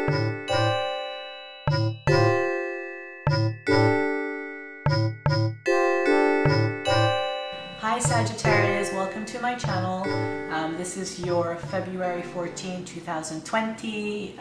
Hi Sagittarius, welcome to my channel. This is your February 14, 2020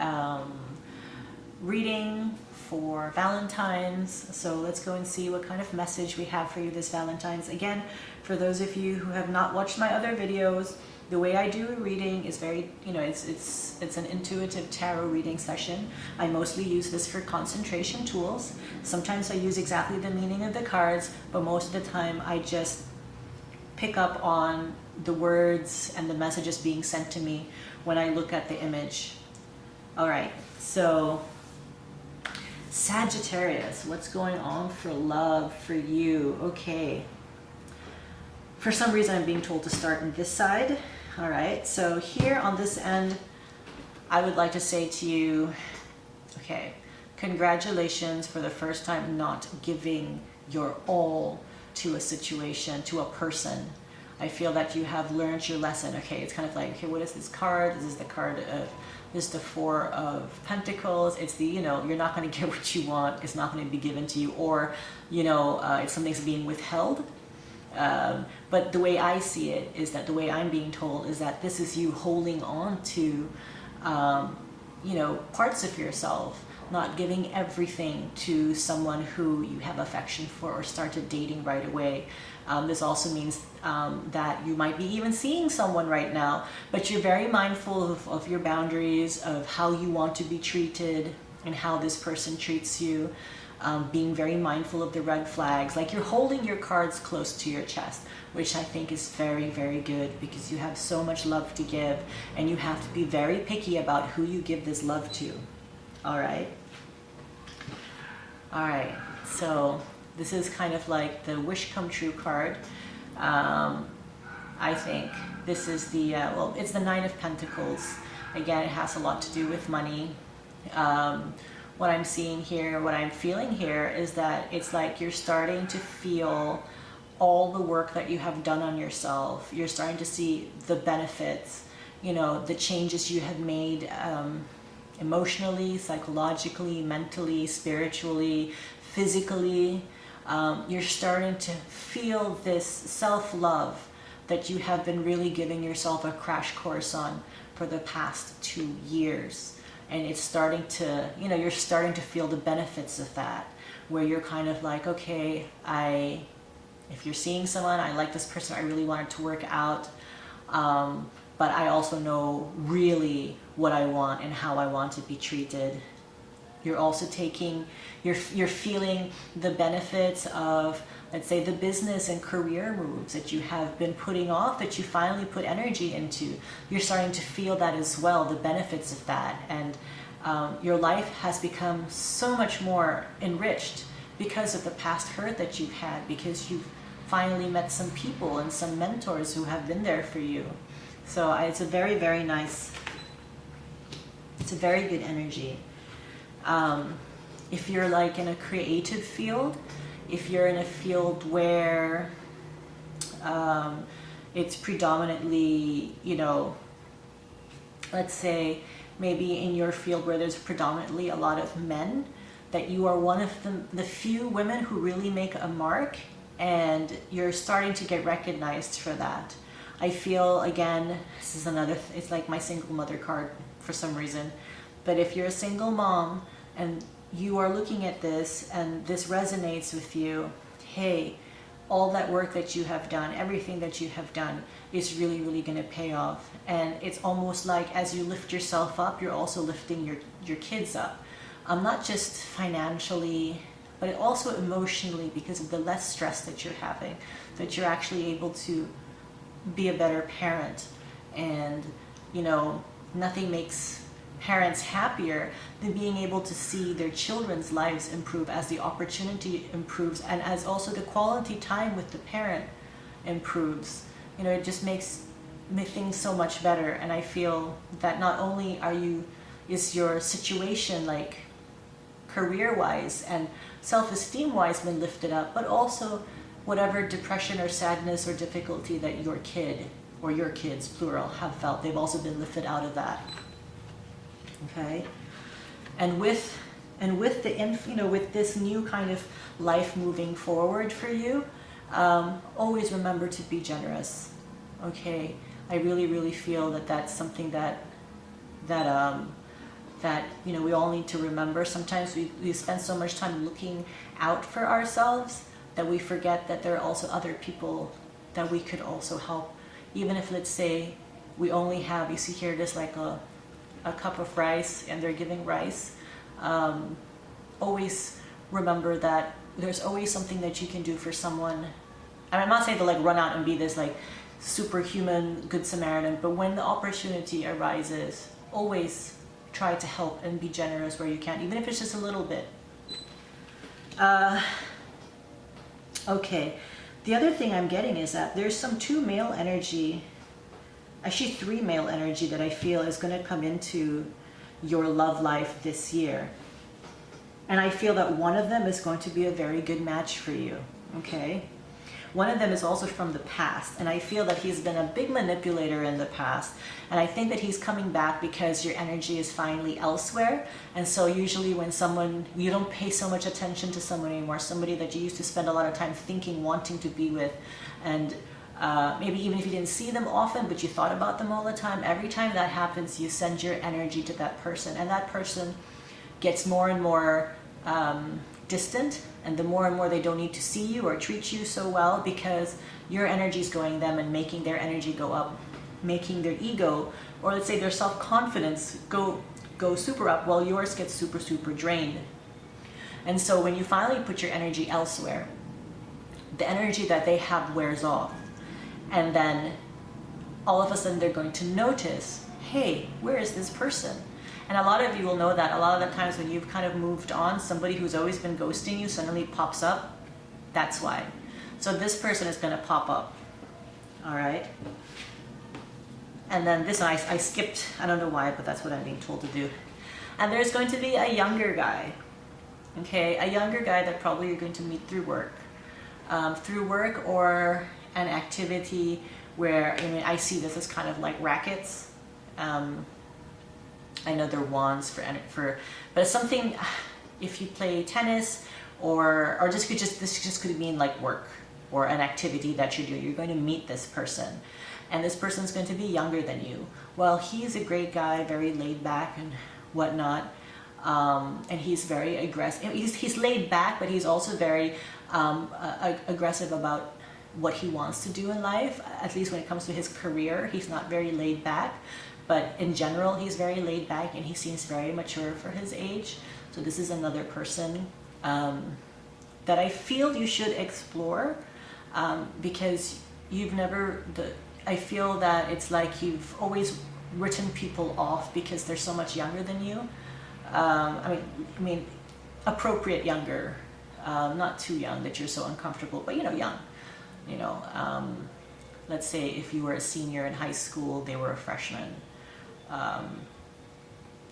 reading for Valentine's. So let's go and see what kind of message we have for you this Valentine's. Again, for those of you who have not watched my other videos, the way I do a reading is very, it's an intuitive tarot reading session. I mostly use this for concentration tools. Sometimes I use exactly the meaning of the cards, but most of the time I just pick up on the words and the messages being sent to me when I look at the image. All right, so Sagittarius, what's going on for love for you? Okay. For some reason, I'm being told to start on this side. All right, so here on this end, I would like to say to you, okay, congratulations for the first time not giving your all to a situation, to a person. I feel that you have learned your lesson. Okay, it's kind of like, okay, what is this card? This is the card of, this is the Four of Pentacles. It's the, you're not going to get what you want. It's not going to be given to you, or, it's something's being withheld. But the way I see it is that the way I'm being told is that this is you holding on to, parts of yourself, not giving everything to someone who you have affection for or started dating right away. This also means that you might be even seeing someone right now, but you're very mindful of your boundaries, of how you want to be treated and how this person treats you. Being very mindful of the red flags, like you're holding your cards close to your chest, which I think is very, very good, because you have so much love to give and you have to be very picky about who you give this love to. All right. All right. So this is kind of like the wish come true card. I think this is the, it's the Nine of Pentacles. Again, it has a lot to do with money. What I'm seeing here, what I'm feeling here is that it's like you're starting to feel all the work that you have done on yourself. You're starting to see the benefits, the changes you have made emotionally, psychologically, mentally, spiritually, physically. You're starting to feel this self-love that you have been really giving yourself a crash course on for the past 2 years. And it's starting to, you're starting to feel the benefits of that, where you're kind of like, okay, if you're seeing someone, I like this person, I really want it to work out, but I also know really what I want and how I want to be treated. You're also you're feeling the benefits of, let's say, the business and career moves that you have been putting off, that you finally put energy into. You're starting to feel that as well, the benefits of that. And your life has become so much more enriched because of the past hurt that you've had, because you've finally met some people and some mentors who have been there for you. So it's a very, very nice, it's a very good energy. If you're like in a creative field, if you're in a field where it's predominantly, let's say maybe in your field where there's predominantly a lot of men, that you are one of the few women who really make a mark, and you're starting to get recognized for that. I feel, again, this is another, it's like my single mother card for some reason, but if you're a single mom and you are looking at this and this resonates with you, hey, all that work that you have done, everything that you have done is really, really going to pay off. And it's almost like as you lift yourself up, you're also lifting your kids up. Not just financially, but also emotionally, because of the less stress that you're having, that you're actually able to be a better parent. And, nothing makes parents happier than being able to see their children's lives improve as the opportunity improves, and as also the quality time with the parent improves. It just makes things so much better. And I feel that not only is your situation like career-wise and self-esteem-wise been lifted up, but also whatever depression or sadness or difficulty that your kid or your kids, plural, have felt, they've also been lifted out of that. Okay. And with with this new kind of life moving forward for you, always remember to be generous. Okay, I really feel that that's something that we all need to remember. Sometimes we spend so much time looking out for ourselves that we forget that there are also other people that we could also help. Even if, let's say, we only have, you see here, there's like a cup of rice and they're giving rice. Always remember that there's always something that you can do for someone. And I'm not saying to like run out and be this like superhuman good Samaritan, but when the opportunity arises, always try to help and be generous where you can, even if it's just a little bit. Okay, the other thing I'm getting is that there's some 2 male energy, actually 3 male energy that I feel is going to come into your love life this year. And I feel that one of them is going to be a very good match for you, okay? One of them is also from the past, and I feel that he's been a big manipulator in the past, and I think that he's coming back because your energy is finally elsewhere. And so usually when you don't pay so much attention to someone anymore, somebody that you used to spend a lot of time thinking, wanting to be with, and maybe even if you didn't see them often, but you thought about them all the time, every time that happens, you send your energy to that person, and that person gets more and more distant, and the more and more they don't need to see you or treat you so well, because your energy is going them and making their energy go up, making their ego, or let's say their self-confidence go super up, while yours gets super drained. And so when you finally put your energy elsewhere, the energy that they have wears off, and then all of a sudden they're going to notice, hey, where is this person? And a lot of you will know that a lot of the times when you've kind of moved on, somebody who's always been ghosting you suddenly pops up. That's why. So this person is going to pop up. All right. And then this one, I skipped. I don't know why, but that's what I'm being told to do. And there's going to be a younger guy. Okay, a younger guy that probably you're going to meet through work. Through work or an activity where, I see this as kind of like rackets. I know they're wands but it's something, if you play tennis or this could mean like work or an activity that you do. You're going to meet this person, and this person's going to be younger than you. Well, he's a great guy, very laid back and whatnot, and he's very aggressive. He's laid back, but he's also very aggressive about what he wants to do in life. At least when it comes to his career, he's not very laid back. But in general, he's very laid back, and he seems very mature for his age. So this is another person that I feel you should explore, because I feel that it's like you've always written people off because they're so much younger than you. I mean, appropriate younger, not too young that you're so uncomfortable, but young. Let's say if you were a senior in high school, they were a freshman.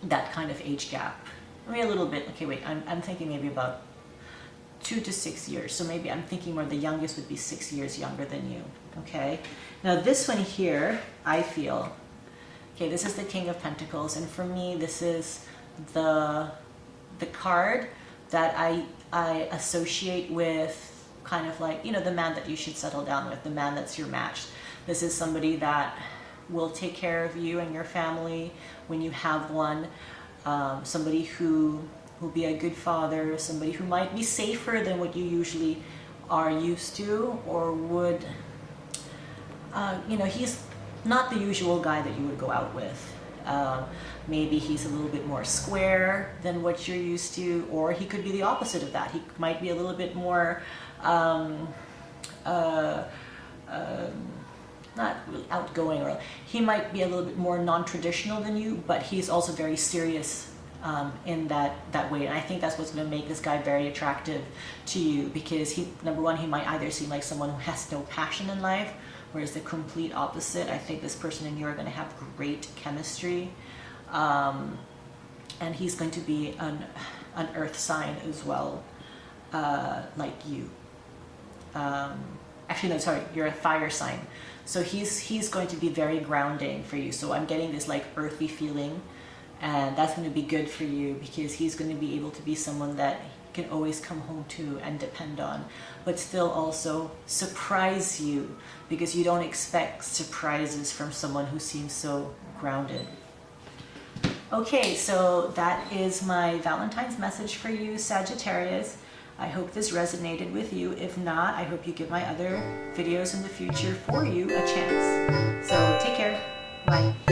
That kind of age gap. Maybe a little bit. Okay, wait, I'm thinking maybe about 2 to 6 years. So maybe I'm thinking more the youngest would be 6 years younger than you. Okay. Now this one here, I feel, okay, this is the King of Pentacles, and for me, this is the card that I associate with kind of like, the man that you should settle down with, the man that's your match. This is somebody that will take care of you and your family when you have one. Somebody who will be a good father, somebody who might be safer than what you usually are used to, or would, he's not the usual guy that you would go out with. Maybe he's a little bit more square than what you're used to, or he could be the opposite of that. He might be a little bit more not really outgoing, or he might be a little bit more non-traditional than you, but he's also very serious in that way. And I think that's what's going to make this guy very attractive to you, because number one, he might either seem like someone who has no passion in life, whereas the complete opposite. I think this person and you are going to have great chemistry, and he's going to be an earth sign as well, like you. Actually, no, sorry, you're a fire sign. So he's going to be very grounding for you. So I'm getting this like earthy feeling, And that's going to be good for you because he's going to be able to be someone that can always come home to and depend on, but still also surprise you because you don't expect surprises from someone who seems so grounded. Okay, so that is my Valentine's message for you, Sagittarius. I hope this resonated with you. If not, I hope you give my other videos in the future for you a chance. So take care. Bye.